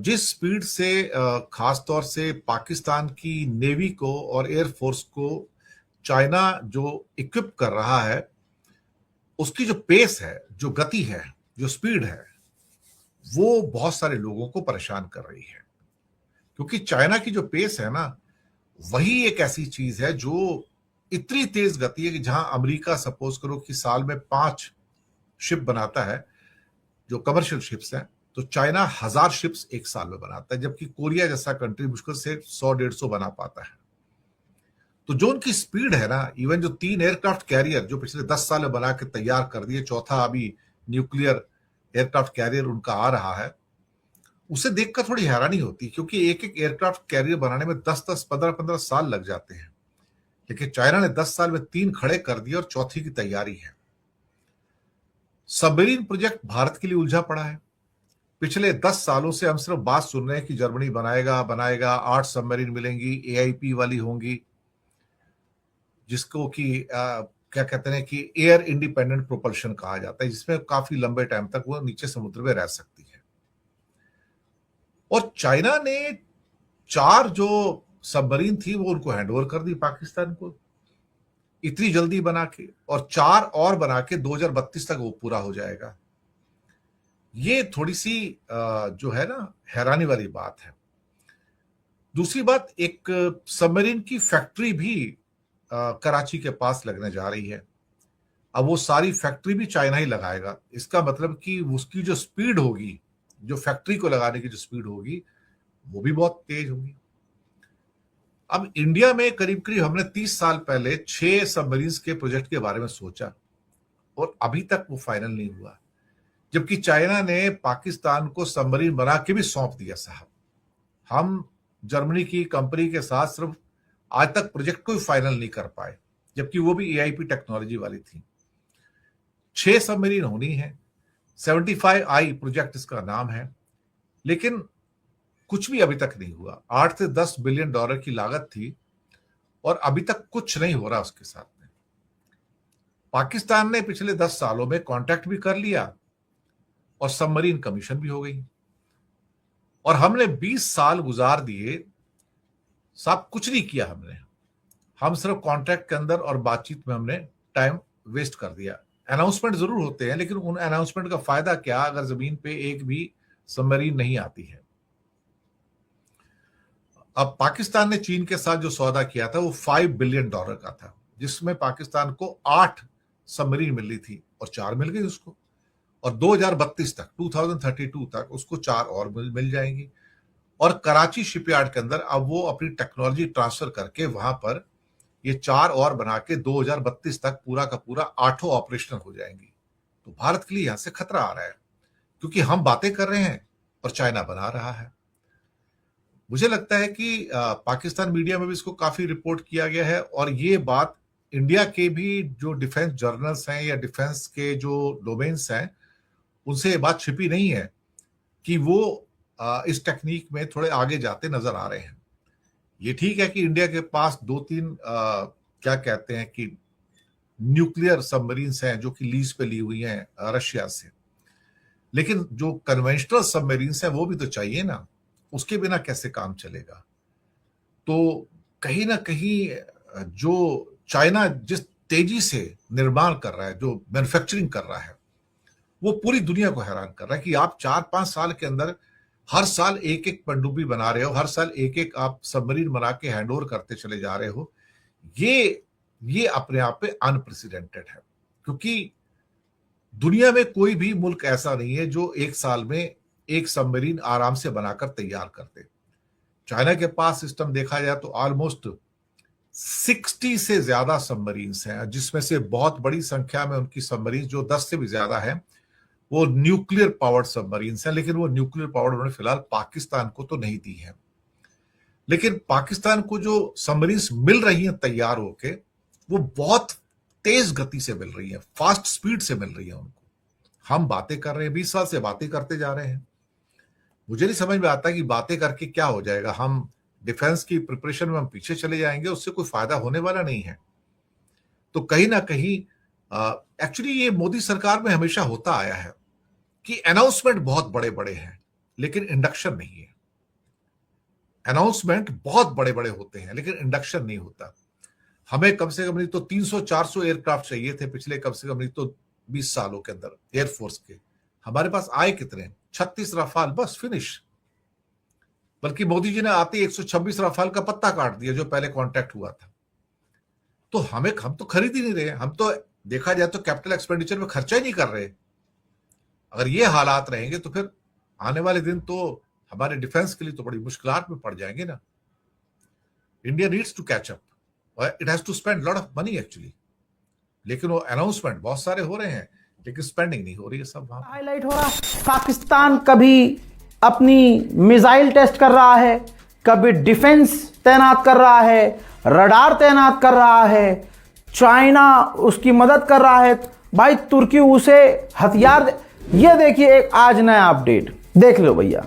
जिस स्पीड से खास तौर से पाकिस्तान की नेवी को और एयरफोर्स को चाइना जो इक्विप कर रहा है, उसकी जो पेस है, जो गति है, जो स्पीड है, वो बहुत सारे लोगों को परेशान कर रही है। क्योंकि चाइना की जो पेस है ना, वही एक ऐसी चीज है जो इतनी तेज गति है कि जहां अमेरिका सपोज करो कि साल में 5 शिप बनाता है, जो कमर्शियल शिप्स हैं, तो चाइना 1000 शिप्स एक साल में बनाता है, जबकि कोरिया जैसा कंट्री मुश्किल से 100-150 बना पाता है। तो जो उनकी स्पीड है ना, इवन जो 3 एयरक्राफ्ट कैरियर जो पिछले 10 साल में बना के तैयार कर दिए, चौथा अभी न्यूक्लियर एयरक्राफ्ट कैरियर उनका आ रहा है, उसे देखकर थोड़ी हैरानी होती है, क्योंकि एक एक एयरक्राफ्ट कैरियर बनाने में 10-10, 15-15 साल लग जाते हैं। लेकिन चाइना ने 10 साल में 3 खड़े कर दिए और चौथी की तैयारी है। सबमरीन प्रोजेक्ट भारत के लिए उलझा पड़ा है। पिछले 10 सालों से हम सिर्फ बात सुन रहे हैं कि जर्मनी बनाएगा बनाएगा, 8 सबमरीन मिलेंगी, एआईपी वाली होंगी, जिसको कि क्या कहते हैं कि एयर इंडिपेंडेंट प्रोपल्शन कहा जाता है, जिसमें काफी लंबे टाइम तक वो नीचे समुद्र में रह सकती है। और चाइना ने 4 जो सबमरीन थी वो उनको हैंडओवर कर दी पाकिस्तान को, इतनी जल्दी बना के, और 4 और बना के 2032 तक वो पूरा हो जाएगा। ये थोड़ी सी जो है ना, हैरानी वाली बात है। दूसरी बात, एक सबमरीन की फैक्ट्री भी कराची के पास लगने जा रही है। अब वो सारी फैक्ट्री भी चाइना ही लगाएगा। इसका मतलब कि उसकी जो स्पीड होगी, जो फैक्ट्री को लगाने की जो स्पीड होगी, वो भी बहुत तेज होगी। अब इंडिया में करीब करीब हमने 30 साल पहले 6 सबमरीन्स के प्रोजेक्ट के बारे में सोचा, और अभी तक वो फाइनल नहीं हुआ, जबकि चाइना ने पाकिस्तान को सबमरीन बना के भी सौंप दिया। साहब, हम जर्मनी की कंपनी के साथ सिर्फ आज तक प्रोजेक्ट को ही फाइनल नहीं कर पाए, जबकि वो भी एआईपी टेक्नोलॉजी वाली थी। 6 सबमरीन होनी है, 75I प्रोजेक्ट इसका नाम है, लेकिन कुछ भी अभी तक नहीं हुआ। 8 से 10 बिलियन डॉलर की लागत थी, और अभी तक कुछ नहीं हो रहा उसके साथ में। पाकिस्तान ने पिछले 10 सालों में कॉन्ट्रैक्ट भी कर लिया और सबमरीन कमीशन भी हो गई, और हमने 20 साल गुजार दिए, साहब कुछ नहीं किया हमने। हम सिर्फ कॉन्ट्रैक्ट के अंदर और बातचीत में हमने टाइम वेस्ट कर दिया। अनाउंसमेंट जरूर होते हैं, लेकिन उन अनाउंसमेंट का फायदा क्या अगर जमीन पे एक भी सबमरीन नहीं आती है। अब पाकिस्तान ने चीन के साथ जो सौदा किया था वो 5 बिलियन डॉलर का था, जिसमें पाकिस्तान को 8 सबमरीन मिल रही थी, और 4 मिल गई उसको, और 2032 तक, 2032 तक उसको 4 और मिल जाएंगी। और कराची शिपयार्ड के अंदर अब वो अपनी टेक्नोलॉजी ट्रांसफर करके वहां पर ये 4 और बना के 2032 तक पूरा का पूरा 8 ऑपरेशनल हो जाएंगी। तो भारत के लिए यहां से खतरा आ रहा है, क्योंकि हम बातें कर रहे हैं और चाइना बना रहा है। मुझे लगता है कि पाकिस्तान मीडिया में भी इसको काफी रिपोर्ट किया गया है, और ये बात इंडिया के भी जो डिफेंस जर्नल्स हैं या डिफेंस के जो डोमेन्स हैं, उनसे ये बात छिपी नहीं है कि वो इस टेक्निक में थोड़े आगे जाते नजर आ रहे हैं। ये ठीक है कि इंडिया के पास 2-3 क्या कहते हैं कि न्यूक्लियर सबमरीन्स हैं जो कि लीज पे ली हुई हैं रशिया से, लेकिन जो कन्वेंशनल सबमरीन्स हैं वो भी तो चाहिए ना, उसके बिना कैसे काम चलेगा। तो कहीं ना कहीं जो चाइना जिस तेजी से निर्माण कर रहा है, जो मैन्युफैक्चरिंग कर रहा है, वो पूरी दुनिया को हैरान कर रहा है कि आप 4-5 साल के अंदर हर साल एक एक पनडुब्बी बना रहे हो, हर साल एक एक आप सबमरीन बना के हैंडओवर करते चले जा रहे हो। ये अपने आप पे अनप्रेसिडेंटेड है, क्योंकि दुनिया में कोई भी मुल्क ऐसा नहीं है जो एक साल में एक सबमरीन आराम से बनाकर तैयार कर दे। चाइना के पास सिस्टम देखा जाए तो ऑलमोस्ट 60 से ज्यादा सबमरीन्स हैं, जिसमें से बहुत बड़ी संख्या में उनकी सबमरीन जो 10 से भी ज्यादा है वो न्यूक्लियर पावर्ड सबमरीन्स हैं। लेकिन वो न्यूक्लियर पावर्ड उन्होंने फिलहाल पाकिस्तान को तो नहीं दी है। लेकिन पाकिस्तान को जो सबमरीन्स मिल रही हैं तैयार होके, वो बहुत तेज गति से मिल रही है, फास्ट स्पीड से मिल रही है उनको। हम बातें कर रहे हैं, 20 साल से बातें करते जा रहे हैं। मुझे नहीं समझ में आता कि बातें करके क्या हो जाएगा। हम डिफेंस की प्रिपरेशन में हम पीछे चले जाएंगे, उससे कोई फायदा होने वाला नहीं है। तो कहीं ना कहीं एक्चुअली ये मोदी सरकार में हमेशा होता आया है कि अनाउंसमेंट बहुत बड़े बड़े हैं, लेकिन इंडक्शन नहीं है। अनाउंसमेंट बहुत बड़े बड़े होते हैं लेकिन इंडक्शन नहीं होता। हमें कम से कम नहीं तो 300-400 एयरक्राफ्ट चाहिए थे पिछले कम से कम नहीं तो 20 सालों के अंदर एयरफोर्स के। हमारे पास आए कितने? 36 रफाल, बस फिनिश। बल्कि मोदी जी ने आते 126 रफाल का पत्ता काट दिया जो पहले कॉन्ट्रैक्ट हुआ था। तो हम तो खरीद ही नहीं रहे। हम तो देखा जाए तो कैपिटल एक्सपेंडिचर में खर्चा ही नहीं कर रहे। अगर ये हालात रहेंगे तो फिर आने वाले दिन तो हमारे डिफेंस के लिए तो बड़ी मुश्किलात में पड़ जाएंगे ना। India needs to catch up, it has to spend lot of money actually. लेकिन वो अनाउंसमेंट बहुत सारे हो रहे हैं लेकिन स्पेंडिंग नहीं हो रही है। सब हाईलाइट हो रहा है। पाकिस्तान कभी अपनी मिसाइल टेस्ट कर रहा है, कभी डिफेंस तैनात कर रहा है, रडार तैनात कर रहा है, चाइना उसकी मदद कर रहा है। भाई तुर्की उसे हथियार ये देखिए एक आज नया अपडेट देख लो भैया।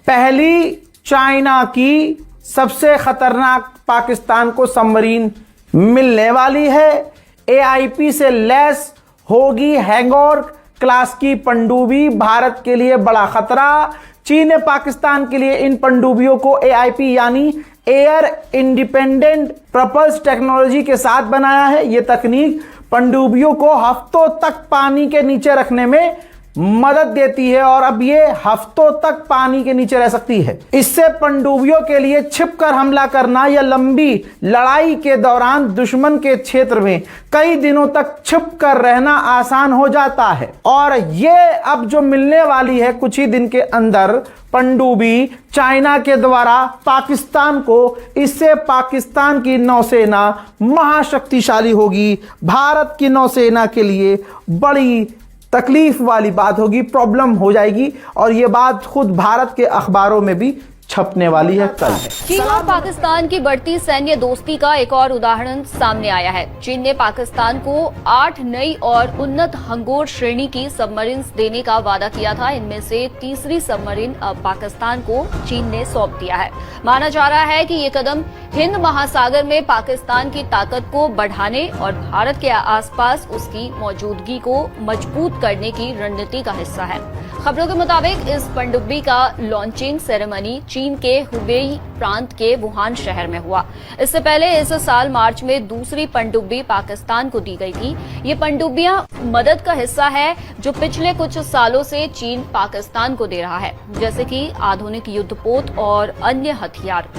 पहली चाइना की सबसे खतरनाक पाकिस्तान को सबमरीन मिलने वाली है। AIP से लैस होगी हैंगओवर क्लास की पनडुब्बी। भारत के लिए बड़ा खतरा। चीन ने पाकिस्तान के लिए इन पनडुब्बियों को AIP यानी एयर इंडिपेंडेंट प्रपल्स टेक्नोलॉजी के साथ बनाया है। यह तकनीक पनडुब्बियों को हफ्तों तक पानी के नीचे रखने में मदद देती है और अब ये हफ्तों तक पानी के नीचे रह सकती है। इससे पनडुब्बियों के लिए छिपकर हमला करना या लंबी लड़ाई के दौरान दुश्मन के क्षेत्र में कई दिनों तक छिपकर रहना आसान हो जाता है। और ये अब जो मिलने वाली है कुछ ही दिन के अंदर पनडुब्बी चाइना के द्वारा पाकिस्तान को, इससे पाकिस्तान की नौसेना महाशक्तिशाली होगी। भारत की नौसेना के लिए बड़ी तकलीफ वाली बात होगी, प्रॉब्लम हो जाएगी और यह बात खुद भारत के अखबारों में भी छपने वाली है कल। चीन और पाकिस्तान की बढ़ती सैन्य दोस्ती का एक और उदाहरण सामने आया है। चीन ने पाकिस्तान को 8 नई और उन्नत हंगोर श्रेणी की सबमरीन देने का वादा किया था। इनमें से तीसरी सबमरीन अब पाकिस्तान को चीन ने सौंप दिया है। माना जा रहा है कि ये कदम हिंद महासागर में पाकिस्तान की ताकत को बढ़ाने और भारत के आसपास उसकी मौजूदगी को मजबूत करने की रणनीति का हिस्सा है। खबरों के मुताबिक इस पनडुब्बी का लॉन्चिंग सेरेमनी चीन के हुबेई प्रांत के वुहान शहर में हुआ। इससे पहले इस साल मार्च में दूसरी पनडुब्बी पाकिस्तान को दी गई थी। ये पनडुब्बियां मदद का हिस्सा है जो पिछले कुछ सालों से चीन पाकिस्तान को दे रहा है, जैसे कि आधुनिक युद्धपोत और अन्य हथियार।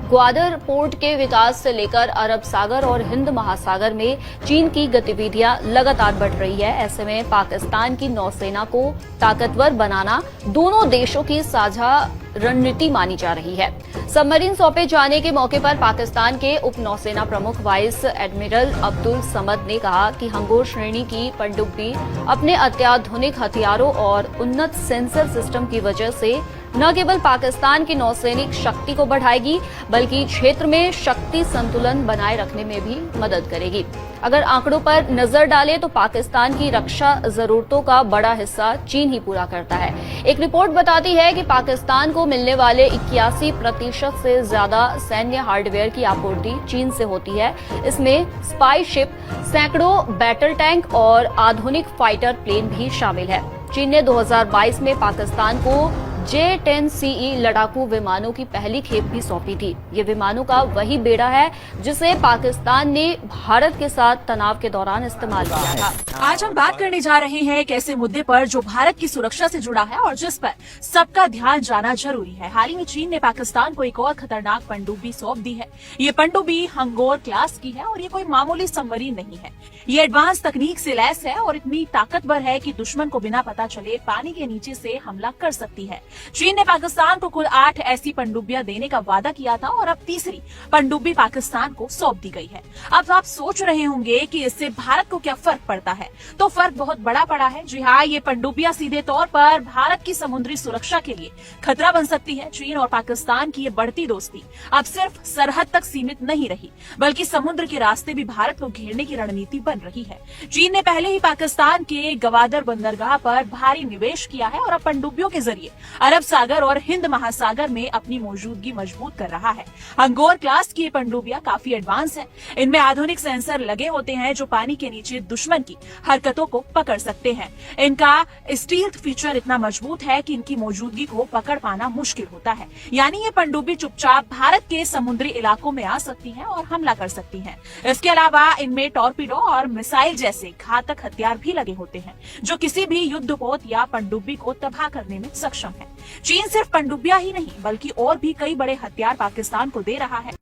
ग्वादर पोर्ट के विकास से लेकर अरब सागर और हिंद महासागर में चीन की गतिविधियां लगातार बढ़ रही है। ऐसे में पाकिस्तान की नौसेना को ताकतवर बनाना दोनों देशों की साझा रणनीति मानी जा रही है। सबमरीन सौंपे जाने के मौके पर पाकिस्तान के उप नौसेना प्रमुख वाइस एडमिरल अब्दुल समद ने कहा कि हंगोर श्रेणी की पनडुब्बी अपने अत्याधुनिक हथियारों और उन्नत सेंसर सिस्टम की वजह से न केवल पाकिस्तान की नौसैनिक शक्ति को बढ़ाएगी बल्कि क्षेत्र में शक्ति संतुलन बनाए रखने में भी मदद करेगी। अगर आंकड़ों पर नजर डालें तो पाकिस्तान की रक्षा जरूरतों का बड़ा हिस्सा चीन ही पूरा करता है। एक रिपोर्ट बताती है कि पाकिस्तान को मिलने वाले 81% से ज्यादा सैन्य हार्डवेयर की आपूर्ति चीन से होती है। इसमें स्पाई शिप, सैकड़ों बैटल टैंक और आधुनिक फाइटर प्लेन भी शामिल है। चीन ने 2022 में पाकिस्तान को J-10CE लड़ाकू विमानों की पहली खेप भी सौंपी थी। ये विमानों का वही बेड़ा है जिसे पाकिस्तान ने भारत के साथ तनाव के दौरान इस्तेमाल किया था। आज हम बात करने जा रहे हैं एक ऐसे मुद्दे पर जो भारत की सुरक्षा से जुड़ा है और जिस पर सबका ध्यान जाना जरूरी है। हाल ही में चीन ने पाकिस्तान को एक और खतरनाक पनडुब्बी सौंप दी है। ये पनडुब्बी हंगोर क्लास की है और ये कोई मामूली सबमरीन नहीं है। ये एडवांस तकनीक से लैस है और इतनी ताकतवर है कि दुश्मन को बिना पता चले पानी के नीचे से हमला कर सकती है। चीन ने पाकिस्तान को कुल 8 ऐसी पनडुब्बियां देने का वादा किया था और अब तीसरी पनडुब्बी पाकिस्तान को सौंप दी गई है। अब आप सोच रहे होंगे कि इससे भारत को क्या फर्क पड़ता है, तो फर्क बहुत बड़ा पड़ा है। जी हाँ, ये पनडुब्बियां सीधे तौर पर भारत की समुद्री सुरक्षा के लिए खतरा बन सकती है। चीन और पाकिस्तान की ये बढ़ती दोस्ती अब सिर्फ सरहद तक सीमित नहीं रही बल्कि समुद्र के रास्ते भी भारत को घेरने की रणनीति बन रही है। चीन ने पहले ही पाकिस्तान के गवादर बंदरगाह पर भारी निवेश किया है और अब पनडुब्बियों के जरिए अरब सागर और हिंद महासागर में अपनी मौजूदगी मजबूत कर रहा है। हंगोर क्लास की ये पनडुब्बियां काफी एडवांस है। इनमें आधुनिक सेंसर लगे होते हैं जो पानी के नीचे दुश्मन की हरकतों को पकड़ सकते हैं। इनका स्टील्थ फीचर इतना मजबूत है कि इनकी मौजूदगी को पकड़ पाना मुश्किल होता है। यानी ये पनडुब्बी चुपचाप भारत के समुद्री इलाकों में आ सकती हैं और हमला कर सकती हैं। इसके अलावा इनमें टॉर्पीडो और मिसाइल जैसे घातक हथियार भी लगे होते हैं जो किसी भी युद्धपोत या पनडुब्बी को तबाह करने में सक्षम है। चीन सिर्फ पनडुब्बियां ही नहीं बल्कि और भी कई बड़े हथियार पाकिस्तान को दे रहा है।